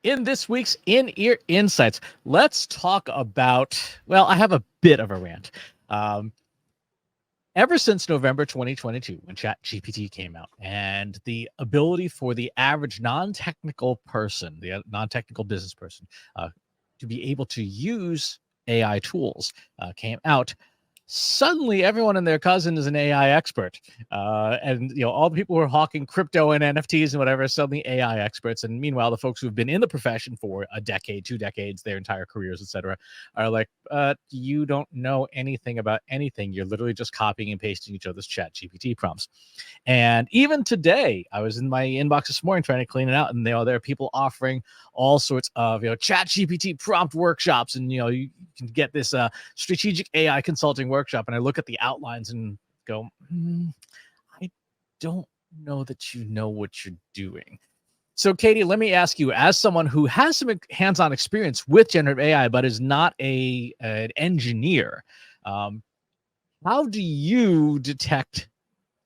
In this week's In-Ear Insights, let's talk about, well, I have a bit of a rant. Ever since November 2022, when ChatGPT came out, and the ability for the average non-technical person, the non-technical business person, to be able to use AI tools came out, suddenly everyone and their cousin is an AI expert. And all the people who are hawking crypto and NFTs and whatever, suddenly AI experts. And meanwhile, the folks who've been in the profession for a decade, 2 decades, their entire careers, etc., are like, you don't know anything about anything. You're literally just copying and pasting each other's ChatGPT prompts. And even today, I was in my inbox this morning trying to clean it out, and there are people offering all sorts of ChatGPT prompt workshops, and you can get this strategic AI consulting workshop. And I look at the outlines and go, I don't know that you know what you're doing. So, Katie, let me ask you, as someone who has some hands-on experience with generative AI, but is not an engineer, how do you detect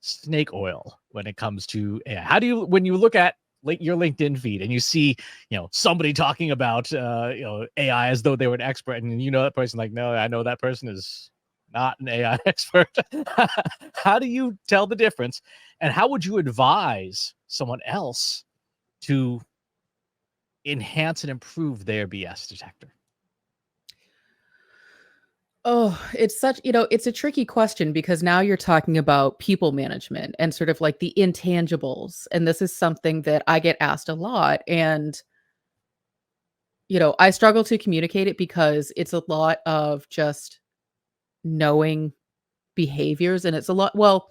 snake oil when it comes to AI? How do you, when you look at your LinkedIn feed and you see, somebody talking about, AI as though they were an expert, and that person like, no, I know that person is not an AI expert. How do you tell the difference? And how would you advise someone else to enhance and improve their BS detector? Oh, it's a tricky question because now you're talking about people management and sort of like the intangibles. And this is something that I get asked a lot. And, I struggle to communicate it because it's a lot of just knowing behaviors. And it's a lot, well,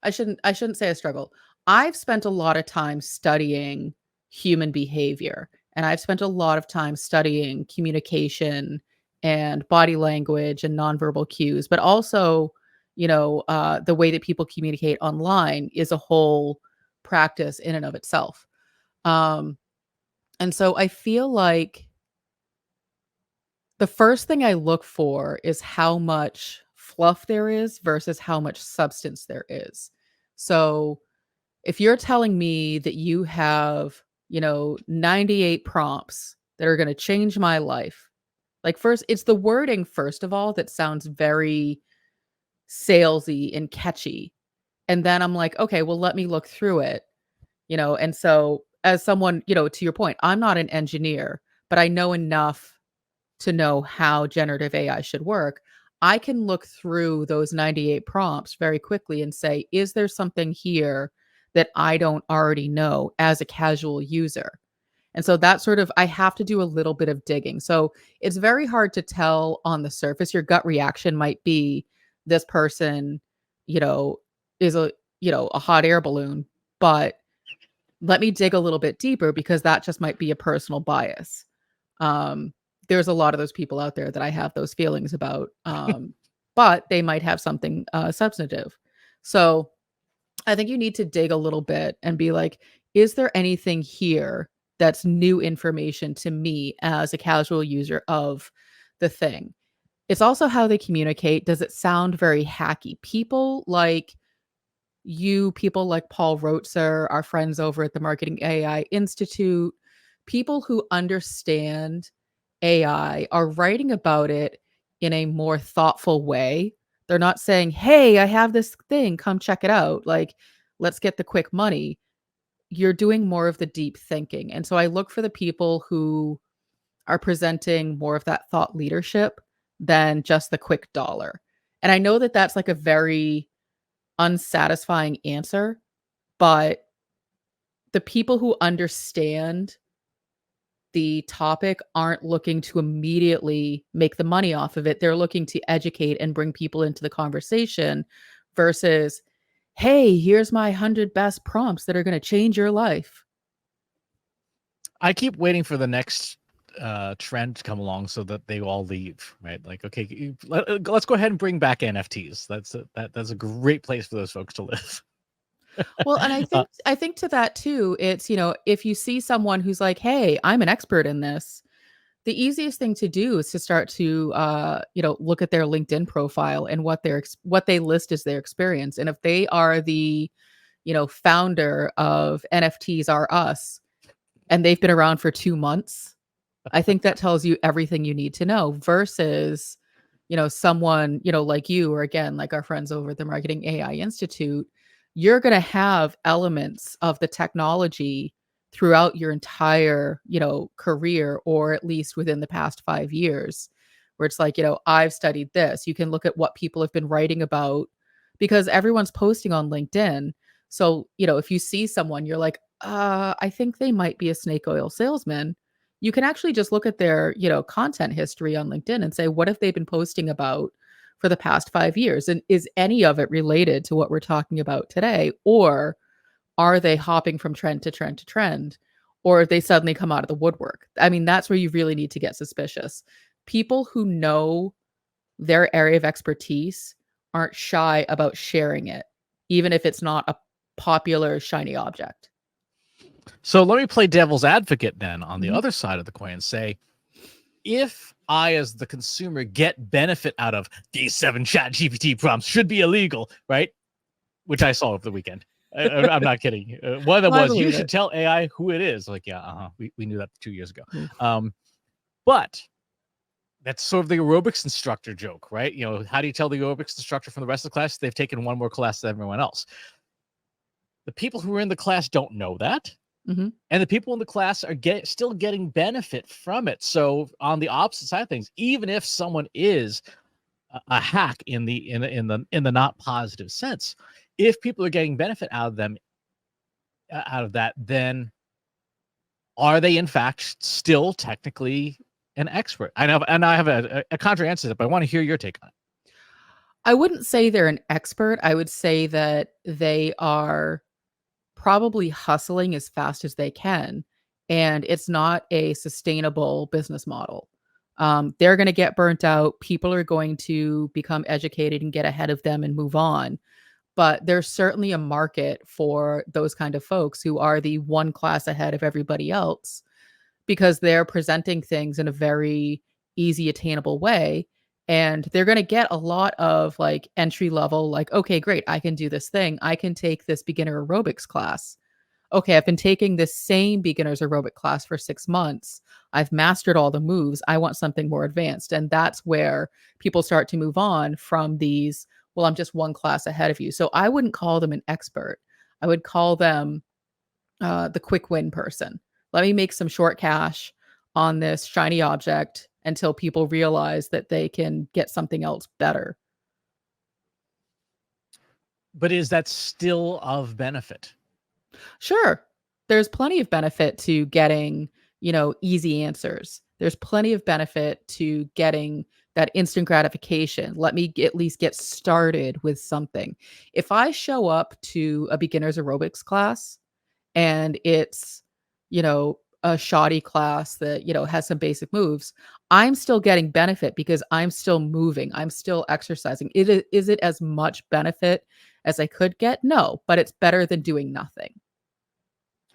I shouldn't say I struggle. I've spent a lot of time studying human behavior, and I've spent a lot of time studying communication and body language and nonverbal cues, but also, the way that people communicate online is a whole practice in and of itself. Um, and so I feel like the first thing I look for is how much fluff there is versus how much substance there is. So if you're telling me that you have, 98 prompts that are going to change my life, like first, it's the wording, first of all, that sounds very salesy and catchy. And then I'm like, okay, well, let me look through it, and so as someone, to your point, I'm not an engineer, but I know enough to know how generative AI should work. I can look through those 98 prompts very quickly and say, is there something here that I don't already know as a casual user? And so that sort of, I have to do a little bit of digging. So it's very hard to tell on the surface. Your gut reaction might be this person, you know, is a hot air balloon, but let me dig a little bit deeper because that just might be a personal bias. Um, there's a lot of those people out there that I have those feelings about, but they might have something substantive. So I think you need to dig a little bit and be like, is there anything here that's new information to me as a casual user of the thing? It's also how they communicate. Does it sound very hacky? People like Paul Rotzer, our friends over at the Marketing AI Institute, people who understand AI are writing about it in a more thoughtful way. They're not saying, "Hey, I have this thing, come check it out." Like, let's get the quick money. You're doing more of the deep thinking. And so I look for the people who are presenting more of that thought leadership than just the quick dollar. And I know that that's like a very unsatisfying answer, but the people who understand the topic aren't looking to immediately make the money off of it. They're looking to educate and bring people into the conversation versus, hey, here's my 100 best prompts that are going to change your life. I keep waiting for the next trend to come along so that they all leave, right? Like, okay, let's go ahead and bring back NFTs. That's a great place for those folks to live. Well, and I uh, think I think to that too, it's, if you see someone who's like, "Hey, I'm an expert in this," the easiest thing to do is to start to look at their LinkedIn profile and what they list as their experience. And if they are the, founder of NFTs are us, and they've been around for 2 months, I think that tells you everything you need to know versus, someone, like you or again, like our friends over at the Marketing AI Institute, you're going to have elements of the technology throughout your entire, career or at least within the past 5 years where it's like, I've studied this. You can look at what people have been writing about because everyone's posting on LinkedIn. So, if you see someone, you're like, I think they might be a snake oil salesman. You can actually just look at their, content history on LinkedIn and say, what have they been posting about for the past 5 years? And is any of it related to what we're talking about today? Or are they hopping from trend to trend to trend? Or if they suddenly come out of the woodwork? I mean, that's where you really need to get suspicious. People who know their area of expertise aren't shy about sharing it, even if it's not a popular, shiny object. So let me play devil's advocate then on the Mhm. other side of the coin and say, if I, as the consumer, get benefit out of these 7 chat GPT prompts should be illegal, right? Which I saw over the weekend. I'm not kidding. One of them I was, you believe should it. tell AI who it is. Like, yeah, we knew that 2 years ago. Oof. But that's sort of the aerobics instructor joke, right? How do you tell the aerobics instructor from the rest of the class they've taken one more class than everyone else? The people who are in the class don't know that. Mhm. And the people in the class are still getting benefit from it. So on the opposite side of things, even if someone is a hack in the not positive sense, if people are getting benefit out of them out of that, then are they in fact still technically an expert? I know, and I have a contra answer to that, but I want to hear your take on it. I wouldn't say they're an expert. I would say that they are probably hustling as fast as they can, and it's not a sustainable business model. They're going to get burnt out. People are going to become educated and get ahead of them and move on. But there's certainly a market for those kind of folks who are the one class ahead of everybody else because they're presenting things in a very easy, attainable way. And they're going to get a lot of like entry level, like, okay, great, I can do this thing. I can take this beginner aerobics class. Okay, I've been taking this same beginner's aerobic class for 6 months. I've mastered all the moves. I want something more advanced. And that's where people start to move on from these, well, I'm just one class ahead of you. So I wouldn't call them an expert. I would call them the quick win person. Let me make some short cash on this shiny object until people realize that they can get something else better. But is that still of benefit? Sure. There's plenty of benefit to getting, easy answers. There's plenty of benefit to getting that instant gratification. Let me at least get started with something. If I show up to a beginner's aerobics class and it's, a shoddy class that, has some basic moves, I'm still getting benefit because I'm still moving. I'm still exercising. Is it as much benefit as I could get? No, but it's better than doing nothing.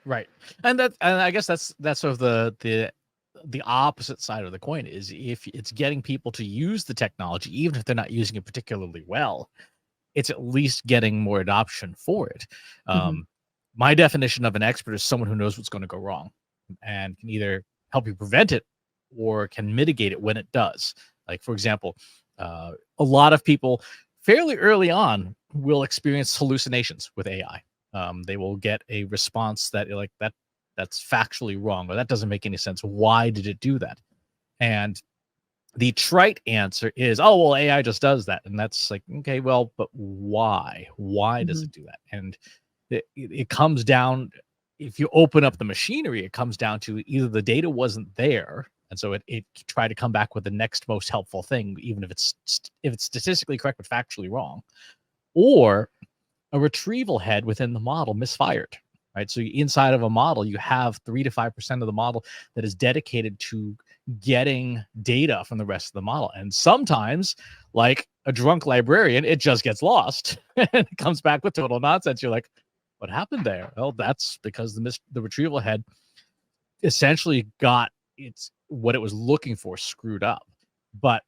Right. And I guess that's sort of the opposite side of the coin is if it's getting people to use the technology, even if they're not using it particularly well, it's at least getting more adoption for it. Mhm. My definition of an expert is someone who knows what's going to go wrong and can either help you prevent it or can mitigate it when it does. Like, for example, a lot of people fairly early on will experience hallucinations with AI. They will get a response that like that's factually wrong or that doesn't make any sense. Why did it do that? And the trite answer is, oh, well, AI just does that. And that's like, okay, well, but why? Why does Mhm. it do that? And it comes down, if you open up the machinery, it comes down to either the data wasn't there. And so it tried to come back with the next most helpful thing, even if it's statistically correct, but factually wrong, or a retrieval head within the model misfired, right? So inside of a model, you have 3 to 5% of the model that is dedicated to getting data from the rest of the model. And sometimes, like a drunk librarian, it just gets lost and it comes back with total nonsense. You're like, what happened there? Well, that's because the retrieval head essentially got its what it was looking for screwed up. But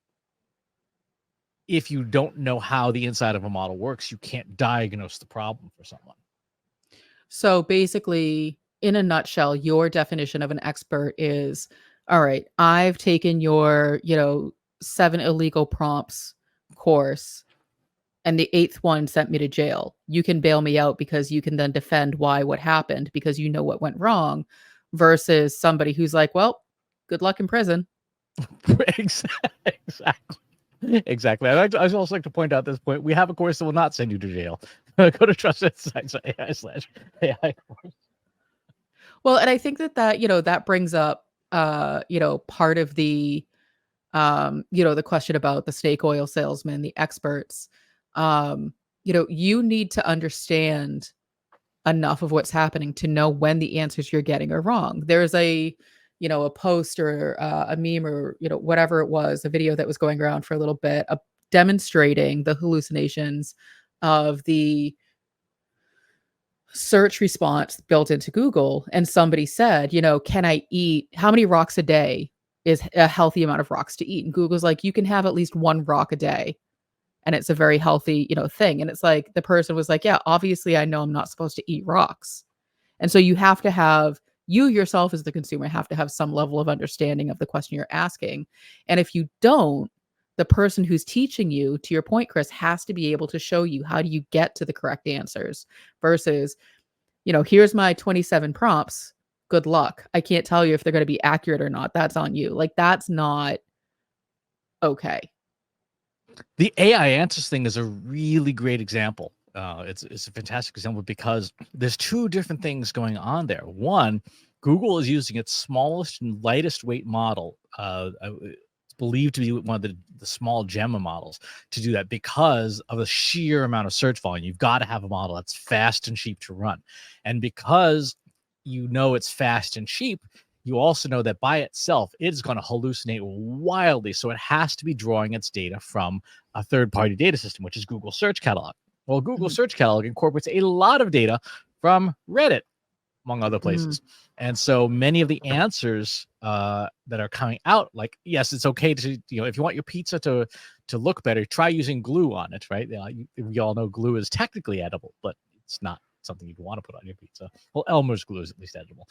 if you don't know how the inside of a model works, you can't diagnose the problem for someone. So basically, in a nutshell, your definition of an expert is, all right, I've taken your, 7 illegal prompts course and the 8th one sent me to jail. You can bail me out because you can then defend why what happened because you know what went wrong versus somebody who's like, well, good luck in prison. Exactly. Exactly. I'd also like to point out at this point, we have a course that will not send you to jail. Go to trusted sites AI course. Well, and I think that brings up, part of the, the question about the snake oil salesman, the experts. You need to understand enough of what's happening to know when the answers you're getting are wrong. There's a post or a meme or, whatever it was, a video that was going around for a little bit, demonstrating the hallucinations of the search response built into Google. And somebody said, can I eat, how many rocks a day is a healthy amount of rocks to eat? And Google's like, you can have at least 1 rock a day. And it's a very healthy, thing. And it's like, the person was like, yeah, obviously I know I'm not supposed to eat rocks. And so you yourself as the consumer have to have some level of understanding of the question you're asking. And if you don't, the person who's teaching you, to your point, Chris, has to be able to show you how do you get to the correct answers versus, here's my 27 prompts. Good luck. I can't tell you if they're going to be accurate or not. That's on you. Like, that's not okay. The AI answers thing is a really great example. It's a fantastic example because there's 2 different things going on there. One, Google is using its smallest and lightest weight model. It's believed to be one of the small Gemma models to do that because of the sheer amount of search volume. You've got to have a model that's fast and cheap to run. And because it's fast and cheap, you also know that by itself, it's going to hallucinate wildly. So it has to be drawing its data from a third-party data system, which is Google Search Catalog. Well, Google Mhm. Search Catalog incorporates a lot of data from Reddit, among other places. And so many of the answers that are coming out, like, yes, it's okay to, if you want your pizza to look better, try using glue on it, right? We all know glue is technically edible, but it's not something you'd want to put on your pizza. Well, Elmer's glue is at least edible.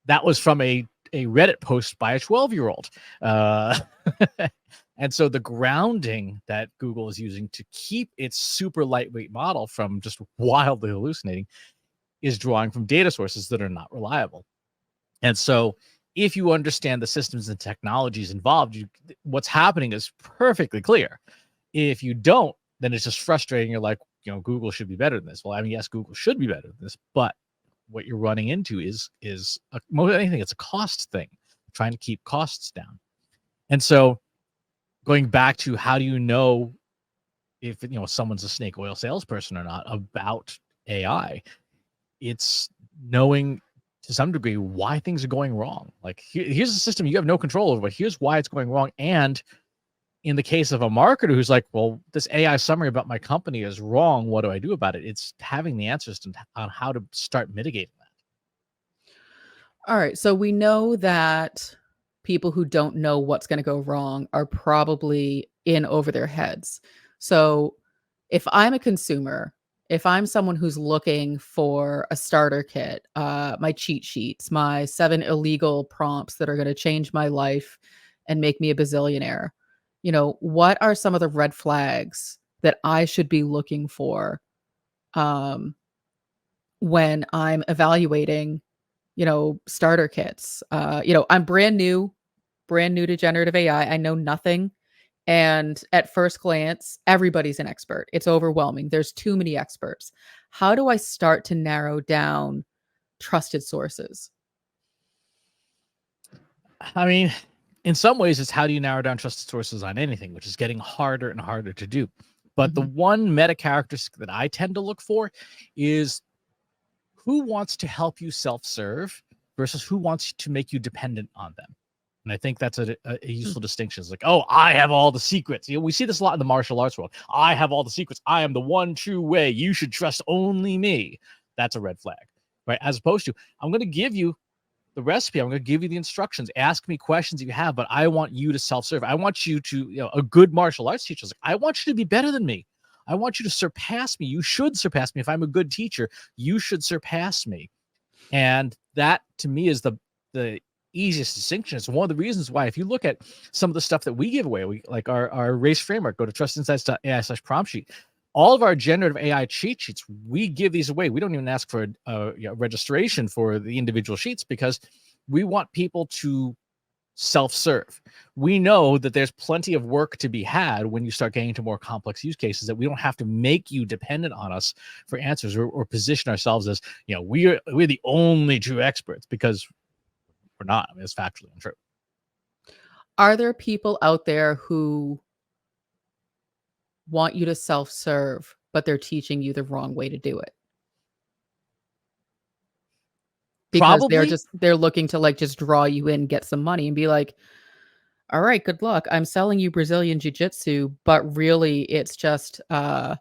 That was from a Reddit post by a 12-year-old. And so the grounding that Google is using to keep its super lightweight model from just wildly hallucinating is drawing from data sources that are not reliable. And so if you understand the systems and technologies involved, what's happening is perfectly clear. If you don't, then it's just frustrating. You're like, Google should be better than this. Well, I mean, yes, Google should be better than this, but what you're running into is more than anything, it's a cost thing, trying to keep costs down. And so going back to how do you know if someone's a snake oil salesperson or not about AI, it's knowing to some degree why things are going wrong. Like, here's a system you have no control over, but here's why it's going wrong. And in the case of a marketer who's like, well, this AI summary about my company is wrong, what do I do about it? It's having the answers on how to start mitigating that. All right. So we know that people who don't know what's going to go wrong are probably in over their heads. So if I'm a consumer, if I'm someone who's looking for a starter kit, my cheat sheets, my 7 illegal prompts that are going to change my life and make me a bazillionaire, what are some of the red flags that I should be looking for um, when I'm evaluating starter kits? I'm brand new to generative AI. I know nothing. And at first glance, everybody's an expert. It's overwhelming. There's too many experts. How do I start to narrow down trusted sources? I mean, in some ways, it's how do you narrow down trusted sources on anything, which is getting harder and harder to do. But the Mhm. one meta characteristic that I tend to look for is who wants to help you self-serve versus who wants to make you dependent on them. And I think that's a Mm. useful distinction. It's like, oh, I have all the secrets. We see this a lot in the martial arts world. I have all the secrets. I am the one true way. You should trust only me. That's a red flag, right? As opposed to, I'm going to give you the recipe. I'm going to give you the instructions. Ask me questions if you have, but I want you to self-serve. I want you to, a good martial arts teacher is like, I want you to be better than me. I want you to surpass me. You should surpass me. If I'm a good teacher, you should surpass me. And that to me is the easiest distinction. It's one of the reasons why, if you look at some of the stuff that we give away, we like our race framework, go to trustinsights.ai/prompt sheet. All of our generative AI cheat sheets, we give these away. We don't even ask for registration for the individual sheets, because we want people to self-serve. We know that there's plenty of work to be had when you start getting into more complex use cases, that we don't have to make you dependent on us for answers, or position ourselves as, we're the only true experts, because we're not. I mean, it's factually untrue. Are there people out there who want you to self-serve, but they're teaching you the wrong way to do it? Because Probably. they're looking to, like, just draw you in, get some money, and be like, "All right, good luck. I'm selling you Brazilian jiu-jitsu," but really it's just, a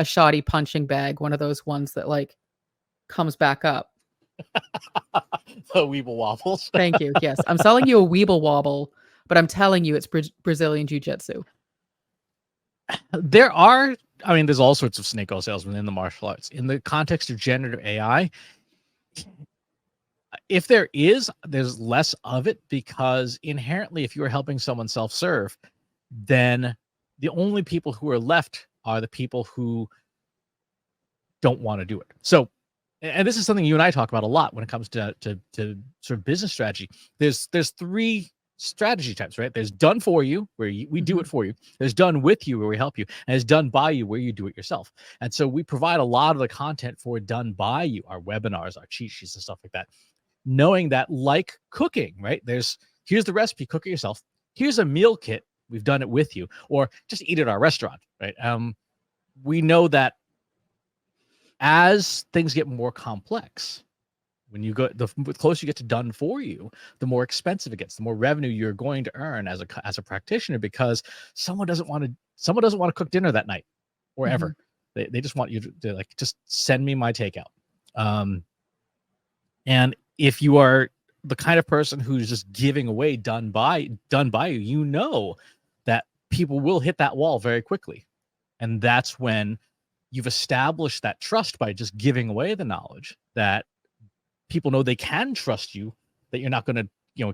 shoddy punching bag, one of those ones that, like, comes back up. The Weeble Wobbles. Thank you. Yes, I'm selling you a Weeble Wobble, but I'm telling you it's Brazilian jiu-jitsu. There's all sorts of snake oil salesmen in the martial arts. In the context of generative AI, if there's less of it, because inherently, if you're helping someone self-serve, then the only people who are left are the people who don't want to do it. So, and this is something you and I talk about a lot when it comes to sort of business strategy. There's three strategy types, right? There's done for you, where we do it for you. There's done with you, where we help you, and there's done by you, where you do it yourself. And so we provide a lot of the content for done by you, our webinars, our cheat sheets, and stuff like that. Knowing that, like cooking, right? Here's the recipe, cook it yourself. Here's a meal kit, we've done it with you, or just eat at our restaurant, right? We know that as things get more complex, when you go, the closer you get to done for you, the more expensive it gets, the more revenue you're going to earn as a practitioner, because someone doesn't want to cook dinner that night or Mhm. ever. They just want you to like, just send me my takeout. And if you are the kind of person who's just giving away done by you, that people will hit that wall very quickly. And that's when you've established that trust by just giving away the knowledge, that people know they can trust you, that you're not going to,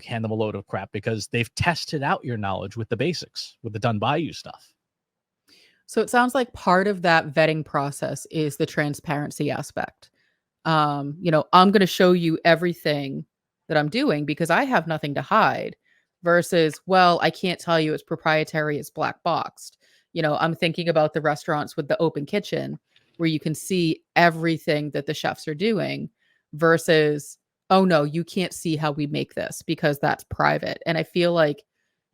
hand them a load of crap, because they've tested out your knowledge with the basics, with the done by you stuff. So it sounds like part of that vetting process is the transparency aspect. I'm going to show you everything that I'm doing because I have nothing to hide versus, well, I can't tell you it's proprietary, it's black boxed. I'm thinking about the restaurants with the open kitchen where you can see everything that the chefs are doing versus, oh no, you can't see how we make this because that's private. And I feel like,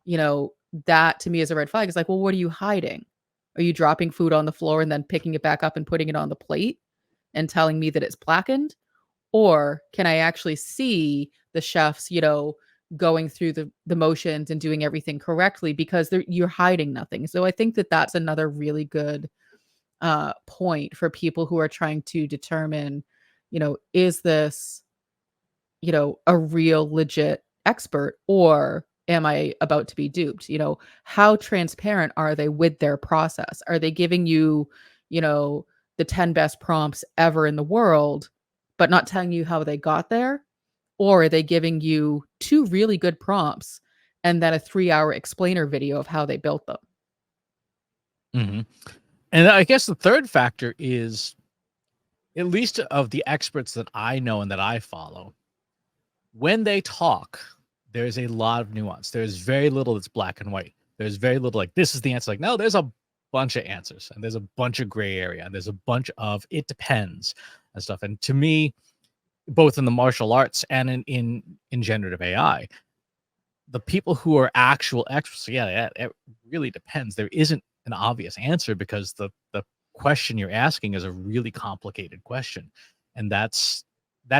you know, that to me is a red flag. It's like, well, what are you hiding? Are you dropping food on the floor and then picking it back up and putting it on the plate and telling me that it's blackened? Or can I actually see the chefs, going through the motions and doing everything correctly because you're hiding nothing. So I think that that's another really good point for people who are trying to determine, is this, a real legit expert or am I about to be duped? How transparent are they with their process? Are they giving you, the 10 best prompts ever in the world, but not telling you how they got there? Or are they giving you 2 really good prompts and then a 3-hour explainer video of how they built them? Mm-hmm. And I guess the third factor is, at least of the experts that I know and that I follow, when they talk, there's a lot of nuance. There's very little that's black and white. There's very little like, this is the answer. Like, no, there's a bunch of answers, and there's a bunch of gray area, and there's a bunch of it depends and stuff. And to me, both in the martial arts and in generative AI, the people who are actual experts, yeah, it really depends. There isn't an obvious answer, because the question you're asking is a really complicated question, and that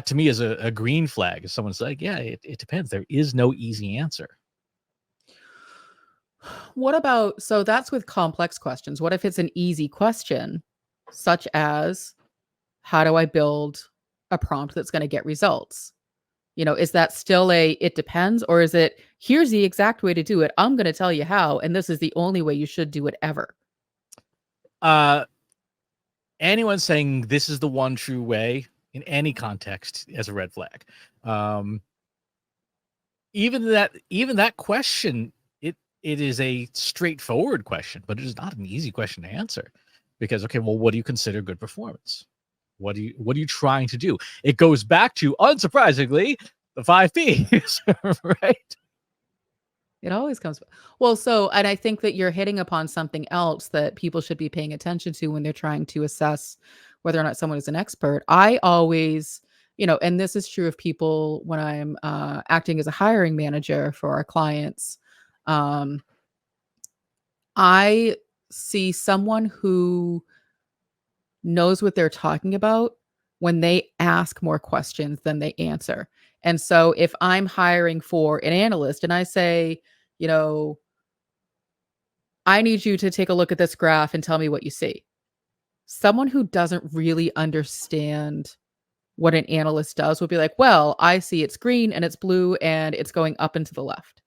to me is a green flag. If someone's like, yeah, it depends. There is no easy answer. What about so that's with complex questions. What if it's an easy question, such as, how do I build a prompt that's gonna get results? Is that still it depends, or is it, here's the exact way to do it. I'm gonna tell you how, and this is the only way you should do it ever. Uh, Anyone saying this is the one true way in any context as a red flag. Even that question, it is a straightforward question, but it is not an easy question to answer, because okay, well, what do you consider good performance? What are you trying to do? It goes back to, unsurprisingly, the 5 Ps, right? It always comes. Well, so, and I think that you're hitting upon something else that people should be paying attention to when they're trying to assess whether or not someone is an expert. I always, and this is true of people when I'm acting as a hiring manager for our clients. Um, I see someone who knows what they're talking about when they ask more questions than they answer. And so if I'm hiring for an analyst and I say, you know, I need you to take a look at this graph and tell me what you see. Someone who doesn't really understand what an analyst does would be like, well, I see it's green and it's blue and it's going up and to the left.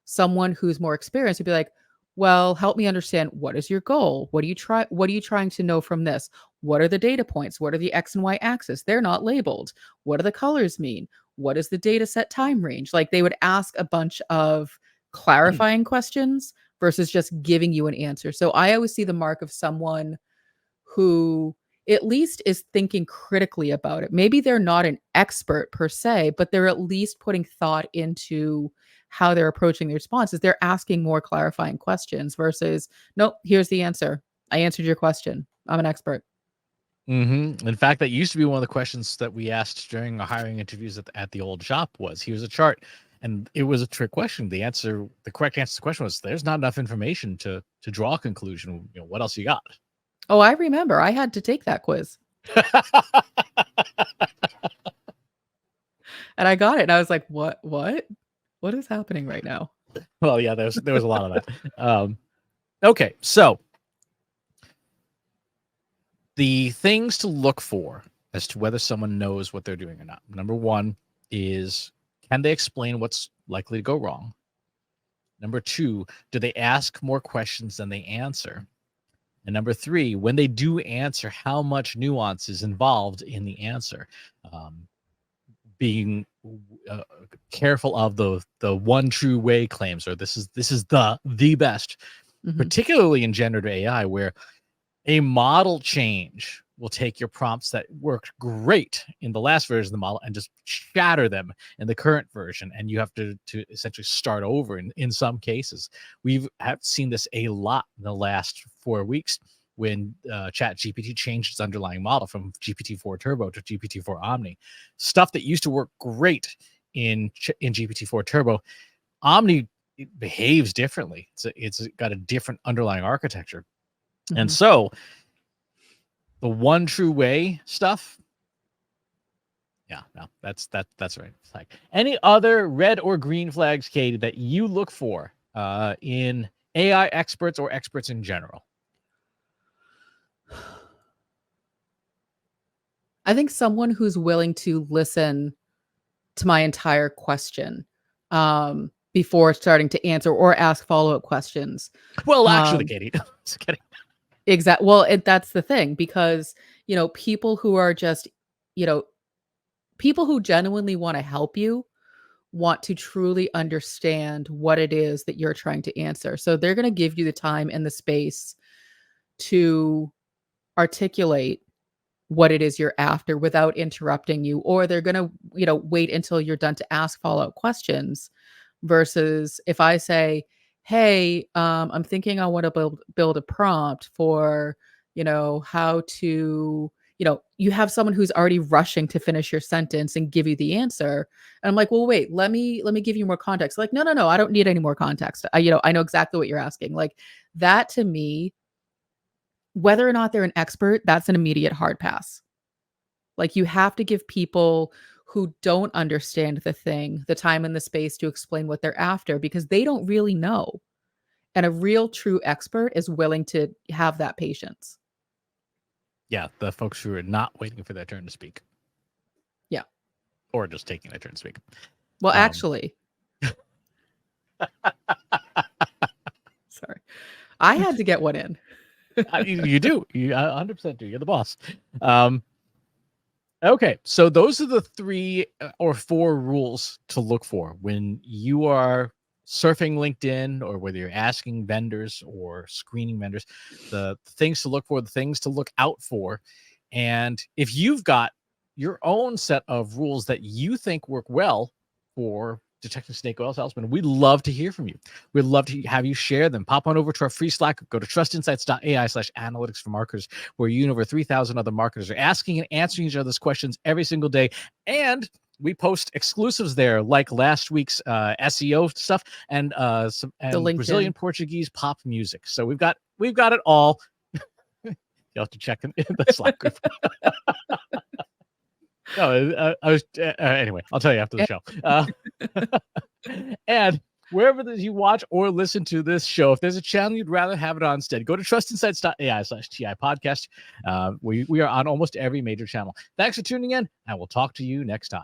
Someone who's more experienced would be like, well, help me understand, what is your goal? What are you trying to know from this? What are the data points? What are the X and Y axis? They're not labeled. What do the colors mean? What is the data set time range? Like, they would ask a bunch of clarifying questions versus just giving you an answer. So I always see the mark of someone who at least is thinking critically about it. Maybe they're not an expert per se, but they're at least putting thought into how they're approaching the responses. They're asking more clarifying questions versus, nope, here's the answer. I answered your question. I'm an expert. In fact, that used to be one of the questions that we asked during our hiring interviews at the old shop. Was, here's a chart, and it was a trick question. The correct answer to the question was, there's not enough information to draw a conclusion. What else you got? Oh, I remember. I had to take that quiz. And I got it. And I was like, what is happening right now? Well, yeah, there was a lot of that. Okay, so the things to look for as to whether someone knows what they're doing or not. Number one is, can they explain what's likely to go wrong? Number two, do they ask more questions than they answer? And number three, when they do answer, how much nuance is involved in the answer? Being careful of the one true way claims, or this is the best, particularly in generative AI, where a model change will take your prompts that worked great in the last version of the model and just shatter them in the current version, and you have to essentially start over in some cases. Have seen this a lot in the last 4 weeks when ChatGPT changed its underlying model from GPT-4 Turbo to GPT-4 Omni. Stuff that used to work great in GPT-4 Turbo, Omni, it behaves differently. It's got a different underlying architecture. And so the one true way stuff, yeah, no, that's right. Like, any other red or green flags, Katie, that you look for in AI experts or experts in general? I think someone who's willing to listen to my entire question before starting to answer or ask follow-up questions. Well, actually, Katie, just kidding. Exactly. Well, that's the thing, because, people who are just, people who genuinely want to help you want to truly understand what it is that you're trying to answer. So they're going to give you the time and the space to articulate what it is you're after without interrupting you, or they're going to, wait until you're done to ask follow-up questions, versus if I say, hey, I'm thinking I want to build a prompt for, how to, you have someone who's already rushing to finish your sentence and give you the answer. And I'm like, well, wait, let me give you more context. Like, no, I don't need any more context. I know exactly what you're asking. Like, that to me, whether or not they're an expert, that's an immediate hard pass. Like, you have to give people who don't understand the thing the time and the space to explain what they're after, because they don't really know. And a real true expert is willing to have that patience. Yeah, the folks who are not waiting for their turn to speak. Yeah. Or just taking their turn to speak. Well, actually, sorry, I had to get one in. You do. You 100% do. You're the boss. Okay, so those are the 3 or 4 rules to look for when you are surfing LinkedIn, or whether you're asking vendors or screening vendors. The things to look for, the things to look out for. And if you've got your own set of rules that you think work well for detecting snake oil salesmen, we'd love to hear from you. We'd love to have you share them. Pop on over to our free Slack. Go to trustinsights.ai/analytics for marketers, where you and over 3,000 other marketers are asking and answering each other's questions every single day. And we post exclusives there, like last week's SEO stuff and some Brazilian Portuguese pop music. So we've got it all. You'll have to check in the Slack group. No, I was anyway. I'll tell you after the show. And wherever you watch or listen to this show, if there's a channel you'd rather have it on instead, go to trustinsights.ai/TI podcast. We are on almost every major channel. Thanks for tuning in, and we'll talk to you next time.